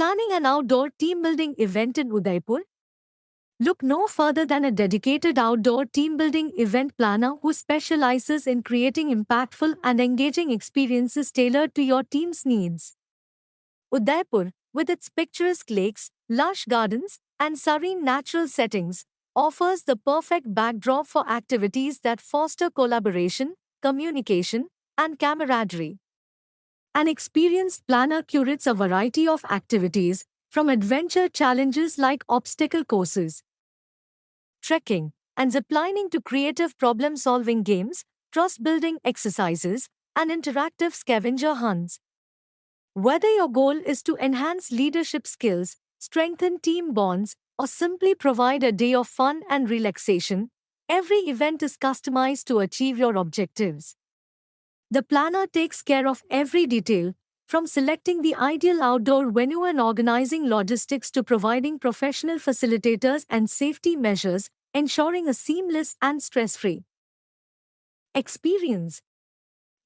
Planning an outdoor team building event in Udaipur? Look no further than a dedicated outdoor team building event planner who specializes in creating impactful and engaging experiences tailored to your team's needs. Udaipur, with its picturesque lakes, lush gardens, and serene natural settings, offers the perfect backdrop for activities that foster collaboration, communication, and camaraderie. An experienced planner curates a variety of activities, from adventure challenges like obstacle courses, trekking, and ziplining to creative problem solving games, trust building exercises, and interactive scavenger hunts. Whether your goal is to enhance leadership skills, strengthen team bonds, or simply provide a day of fun and relaxation, every event is customized to achieve your objectives. The planner takes care of every detail, from selecting the ideal outdoor venue and organizing logistics to providing professional facilitators and safety measures, ensuring a seamless and stress-free experience.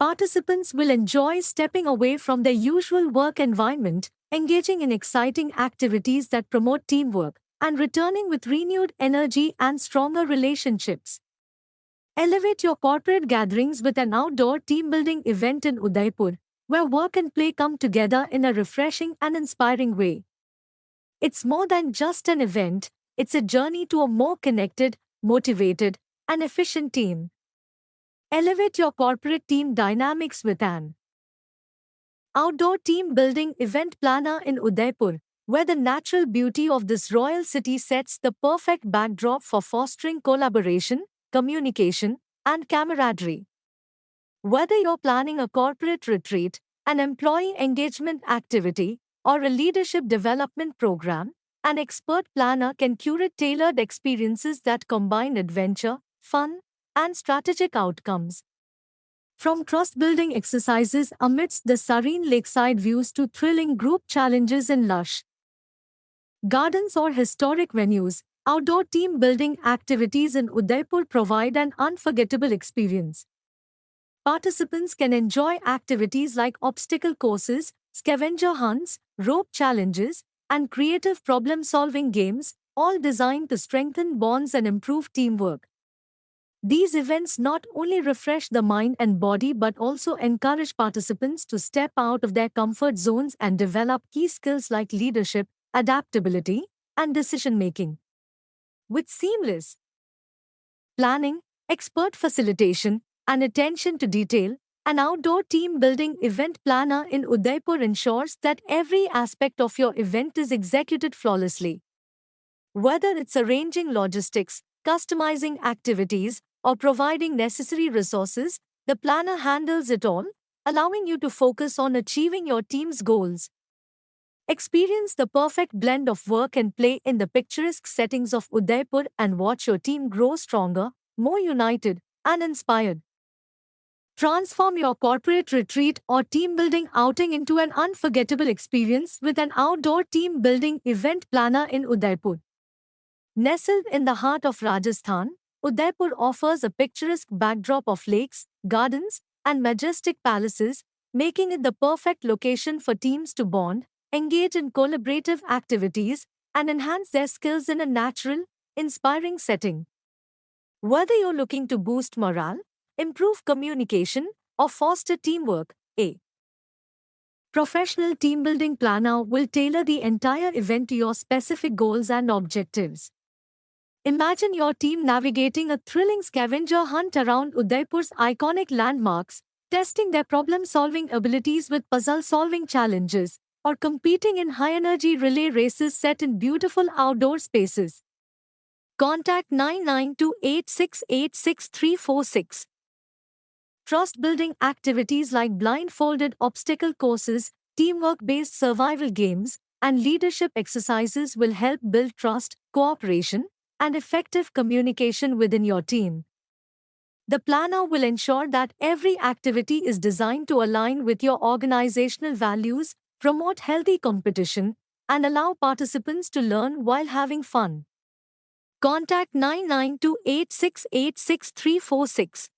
Participants will enjoy stepping away from their usual work environment, engaging in exciting activities that promote teamwork, and returning with renewed energy and stronger relationships. Elevate your corporate gatherings with an outdoor team building event in Udaipur, where work and play come together in a refreshing and inspiring way. It's more than just an event, it's a journey to a more connected, motivated, and efficient team. Elevate your corporate team dynamics with an outdoor team building event planner in Udaipur, where the natural beauty of this royal city sets the perfect backdrop for fostering collaboration, communication, and camaraderie. Whether you're planning a corporate retreat, an employee engagement activity, or a leadership development program, an expert planner can curate tailored experiences that combine adventure, fun, and strategic outcomes. From trust-building exercises amidst the serene lakeside views to thrilling group challenges in lush gardens or historic venues, outdoor team-building activities in Udaipur provide an unforgettable experience. Participants can enjoy activities like obstacle courses, scavenger hunts, rope challenges, and creative problem-solving games, all designed to strengthen bonds and improve teamwork. These events not only refresh the mind and body but also encourage participants to step out of their comfort zones and develop key skills like leadership, adaptability, and decision-making. With seamless planning, expert facilitation, and attention to detail, an outdoor team building event planner in Udaipur ensures that every aspect of your event is executed flawlessly. Whether it's arranging logistics, customizing activities, or providing necessary resources, the planner handles it all, allowing you to focus on achieving your team's goals. Experience the perfect blend of work and play in the picturesque settings of Udaipur and watch your team grow stronger, more united, and inspired. Transform your corporate retreat or team building outing into an unforgettable experience with an outdoor team building event planner in Udaipur. Nestled in the heart of Rajasthan, Udaipur offers a picturesque backdrop of lakes, gardens, and majestic palaces, making it the perfect location for teams to bond, engage in collaborative activities, and enhance their skills in a natural, inspiring setting. Whether you're looking to boost morale, improve communication, or foster teamwork, a professional team building planner will tailor the entire event to your specific goals and objectives. Imagine your team navigating a thrilling scavenger hunt around Udaipur's iconic landmarks, testing their problem-solving abilities with puzzle-solving challenges, or competing in high-energy relay races set in beautiful outdoor spaces. Contact 9928686346. Trust-building activities like blindfolded obstacle courses, teamwork-based survival games, and leadership exercises will help build trust, cooperation, and effective communication within your team. The planner will ensure that every activity is designed to align with your organizational values, promote healthy competition, and allow participants to learn while having fun. Contact 9928686346.